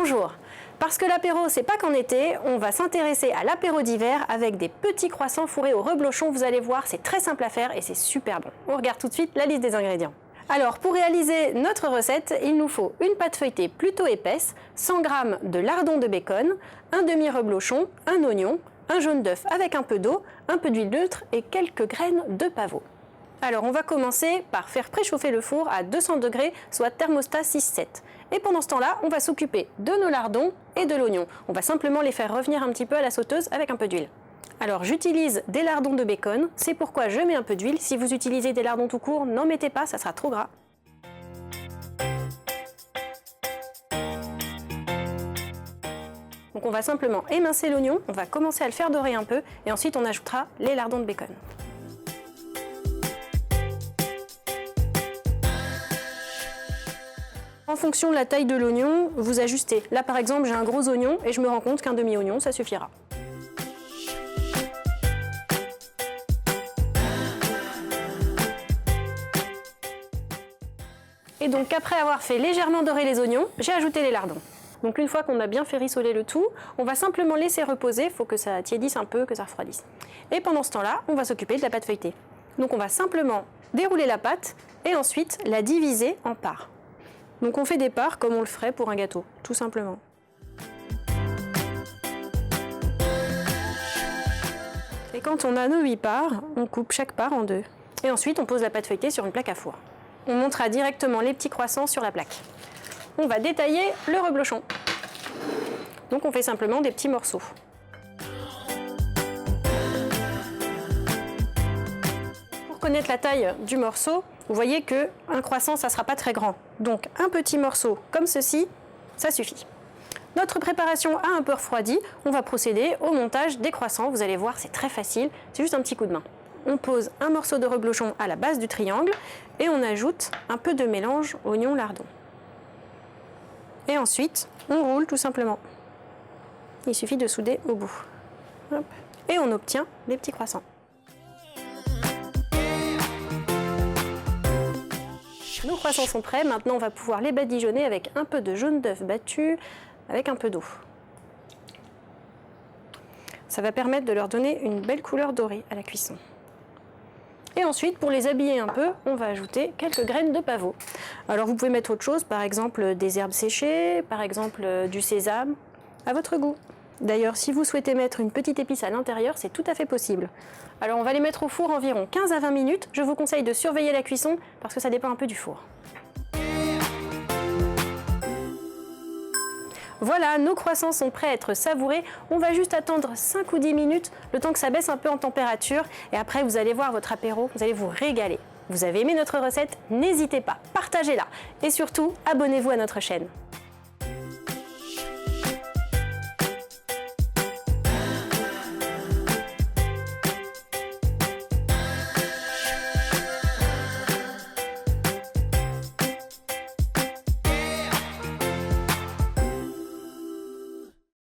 Bonjour. Parce que l'apéro, c'est pas qu'en été, on va s'intéresser à l'apéro d'hiver avec des petits croissants fourrés au reblochon. Vous allez voir, c'est très simple à faire et c'est super bon. On regarde tout de suite la liste des ingrédients. Alors, pour réaliser notre recette, il nous faut une pâte feuilletée plutôt épaisse, 100 g de lardons de bacon, un demi-reblochon, un oignon, un jaune d'œuf avec un peu d'eau, un peu d'huile d'huître et quelques graines de pavot. Alors, on va commencer par faire préchauffer le four à 200 degrés, soit thermostat 6-7. Et pendant ce temps-là, on va s'occuper de nos lardons et de l'oignon. On va simplement les faire revenir un petit peu à la sauteuse avec un peu d'huile. Alors, j'utilise des lardons de bacon, c'est pourquoi je mets un peu d'huile. Si vous utilisez des lardons tout court, n'en mettez pas, ça sera trop gras. Donc on va simplement émincer l'oignon, on va commencer à le faire dorer un peu et ensuite on ajoutera les lardons de bacon. En fonction de la taille de l'oignon, vous ajustez. Là par exemple j'ai un gros oignon et je me rends compte qu'un demi-oignon ça suffira. Et donc après avoir fait légèrement dorer les oignons, j'ai ajouté les lardons. Donc une fois qu'on a bien fait rissoler le tout, on va simplement laisser reposer, il faut que ça tiédisse un peu, que ça refroidisse. Et pendant ce temps-là, on va s'occuper de la pâte feuilletée. Donc on va simplement dérouler la pâte et ensuite la diviser en parts. Donc on fait des parts comme on le ferait pour un gâteau, tout simplement. Et quand on a nos 8 parts, on coupe chaque part en 2. Et ensuite on pose la pâte feuilletée sur une plaque à four. On montera directement les petits croissants sur la plaque. On va détailler le reblochon. Donc on fait simplement des petits morceaux. Pour connaître la taille du morceau, vous voyez qu'un croissant, ça ne sera pas très grand. Donc un petit morceau comme ceci, ça suffit. Notre préparation a un peu refroidi, on va procéder au montage des croissants. Vous allez voir, c'est très facile, c'est juste un petit coup de main. On pose un morceau de reblochon à la base du triangle et on ajoute un peu de mélange oignon-lardon. Et ensuite, on roule tout simplement. Il suffit de souder au bout. Hop. Et on obtient des petits croissants. Nos croissants sont prêts. Maintenant, on va pouvoir les badigeonner avec un peu de jaune d'œuf battu, avec un peu d'eau. Ça va permettre de leur donner une belle couleur dorée à la cuisson. Et ensuite, pour les habiller un peu, on va ajouter quelques graines de pavot. Alors vous pouvez mettre autre chose, par exemple des herbes séchées, par exemple du sésame, à votre goût. D'ailleurs, si vous souhaitez mettre une petite épice à l'intérieur, c'est tout à fait possible. Alors on va les mettre au four environ 15 à 20 minutes. Je vous conseille de surveiller la cuisson parce que ça dépend un peu du four. Voilà, nos croissants sont prêts à être savourés. On va juste attendre 5 ou 10 minutes, le temps que ça baisse un peu en température. Et après, vous allez voir votre apéro, vous allez vous régaler. Vous avez aimé notre recette? N'hésitez pas, partagez-la. Et surtout, abonnez-vous à notre chaîne.